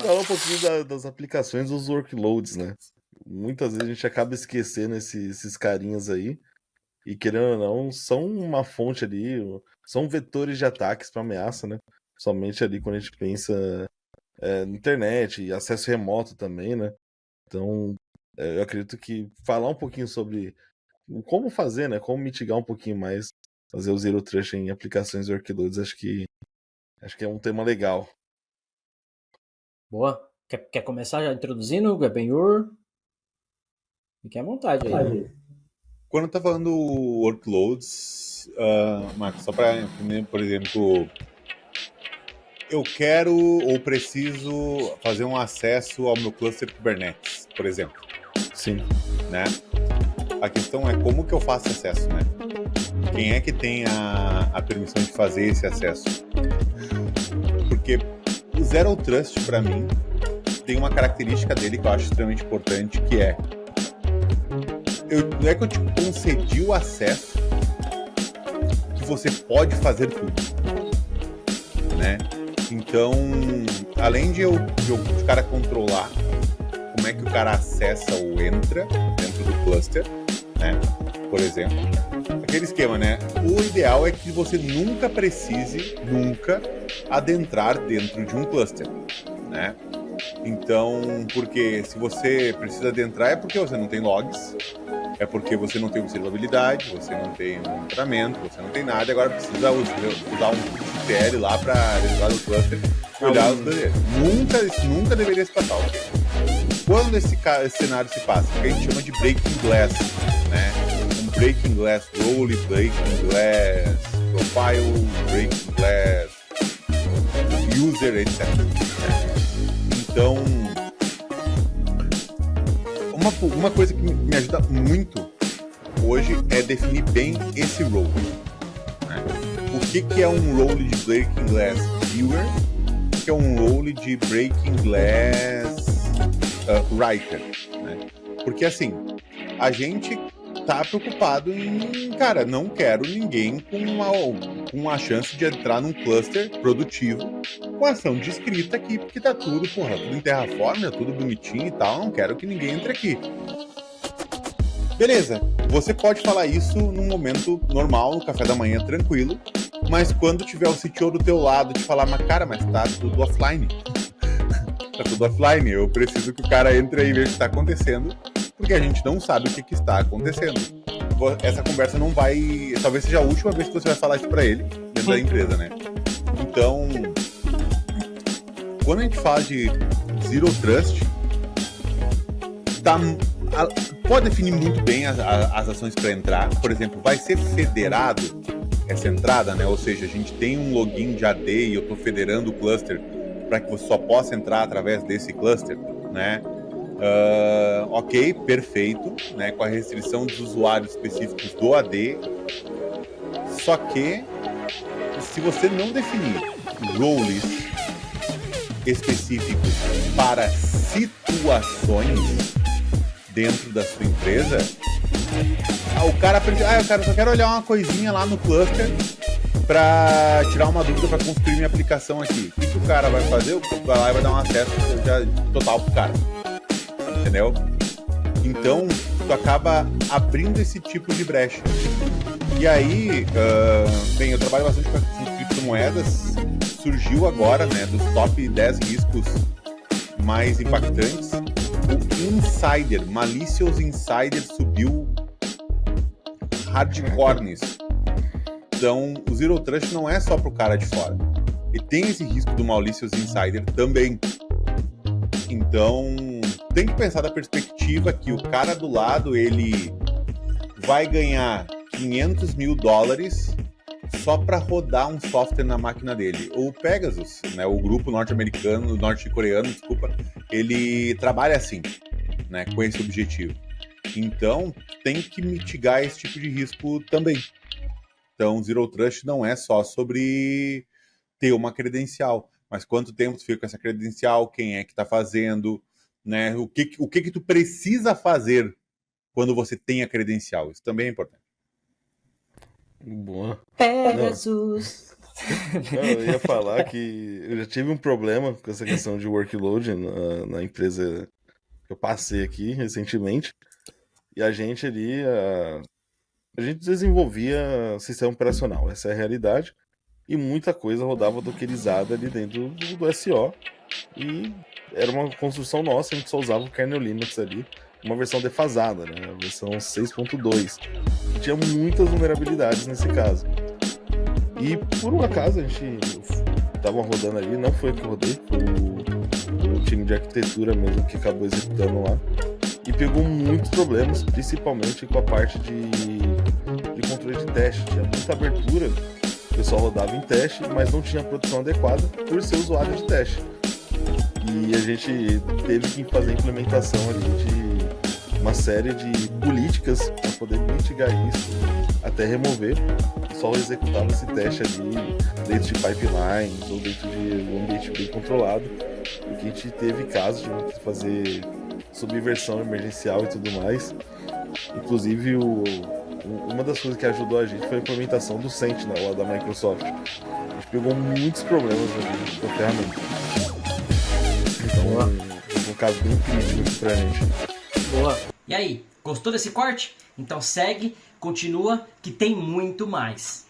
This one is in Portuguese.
falar um pouquinho das aplicações dos workloads, né? Muitas vezes a gente acaba esquecendo esses carinhas aí, e querendo ou não, são uma fonte ali, são vetores de ataques para ameaça, né? Somente ali quando a gente pensa internet e acesso remoto também, né? Então, eu acredito que falar um pouquinho sobre como fazer, né? Como mitigar um pouquinho mais, fazer o Zero Trust em aplicações e workloads, acho que é um tema legal. Boa. Quer começar já introduzindo, Benhur? Fique à vontade aí. Quando tá falando workloads, Marcos, só para entender, por exemplo, eu quero ou preciso fazer um acesso ao meu cluster Kubernetes, por exemplo. Sim. Né? A questão é como que eu faço acesso, né? Quem é que tem a permissão de fazer esse acesso? Porque o Zero Trust, para mim, tem uma característica dele que eu acho extremamente importante, que é não é que eu te concedi o acesso que você pode fazer tudo, né? Então, além de o cara controlar como é que o cara acessa ou entra dentro do cluster, né? Por exemplo, aquele esquema, né? O ideal é que você nunca precise, adentrar dentro de um cluster, né? Então, porque se você precisa adentrar é porque você não tem logs, é porque você não tem observabilidade, você não tem um monitoramento, você não tem nada, e agora precisa usar um XPL lá para dentro do cluster e olhar os bandeiras. Isso nunca deveria se passar, ok? Quando esse cenário se passa, o que a gente chama de breaking glass, né? Um breaking glass role, breaking glass profile, breaking glass user, etc. Então, uma coisa que me ajuda muito hoje é definir bem esse role. Né? O que é um role de Breaking Glass Viewer? O que é um role de Breaking Glass Writer? Né? Porque assim, a gente tá preocupado em, cara, não quero ninguém com a chance de entrar num cluster produtivo com ação de escrita aqui, porque tá tudo em Terraform, tá tudo bonitinho e tal, não quero que ninguém entre aqui. Beleza, você pode falar isso num momento normal, no café da manhã, tranquilo, mas quando tiver o CTO do teu lado te falar, mas tá tudo offline. Tá tudo offline, eu preciso que o cara entre aí e veja o que está acontecendo, porque a gente não sabe o que está acontecendo. Essa conversa não vai... Talvez seja a última vez que você vai falar isso para ele, dentro da empresa, né? Então, quando a gente fala de Zero Trust, pode definir muito bem as ações para entrar. Por exemplo, vai ser federado essa entrada, né? Ou seja, a gente tem um login de AD e eu estou federando o cluster para que você só possa entrar através desse cluster, né? Ok, perfeito, né? Com a restrição dos usuários específicos do AD. Só que, se você não definir roles específicos para situações dentro da sua empresa, o cara pensa, eu só quero olhar uma coisinha lá no cluster para tirar uma dúvida para construir minha aplicação aqui. O que o cara vai fazer? Vai lá e vai dar um acesso total pro cara. Entendeu? Então, tu acaba abrindo esse tipo de brecha. E aí, bem, eu trabalho bastante com criptomoedas. Surgiu agora, né, dos top 10 riscos mais impactantes, o Insider, Malicious Insider subiu hardcore nisso. Então, o Zero Trust não é só pro cara de fora. E tem esse risco do Malicious Insider também. Então, tem que pensar da perspectiva que o cara do lado, ele vai ganhar $500 mil só para rodar um software na máquina dele. O Pegasus, né, o grupo norte-coreano, ele trabalha assim, né, com esse objetivo. Então, tem que mitigar esse tipo de risco também. Então, Zero Trust não é só sobre ter uma credencial, mas quanto tempo tu fica com essa credencial, quem é que está fazendo, né, o que tu precisa fazer quando você tem a credencial. Isso também é importante. Boa. Pegasus. Não, eu ia falar que eu já tive um problema com essa questão de workload na empresa que eu passei aqui recentemente. E a gente ali, a gente desenvolvia sistema operacional, essa é a realidade. E muita coisa rodava dockerizada ali dentro do SO. E era uma construção nossa, a gente só usava o kernel Linux ali, uma versão defasada, né? A versão 6.2. Tinha muitas vulnerabilidades nesse caso. E por um acaso a gente tava rodando ali, não foi eu que rodei, foi o time de arquitetura mesmo que acabou executando lá. E pegou muitos problemas, principalmente com a parte de controle de teste. Tinha muita abertura, o pessoal rodava em teste, mas não tinha produção adequada por ser usuário de teste. E a gente teve que fazer a implementação ali de uma série de políticas para poder mitigar isso, até remover. Só executava esse teste ali dentro de pipelines ou dentro de um ambiente bem controlado. Porque a gente teve casos de fazer subversão emergencial e tudo mais. Inclusive, uma das coisas que ajudou a gente foi a implementação do Sentinel lá da Microsoft. A gente pegou muitos problemas ali com a ferramenta. Então, um caso bem crítico aqui pra gente. Boa. E aí, gostou desse corte? Então segue, continua, que tem muito mais.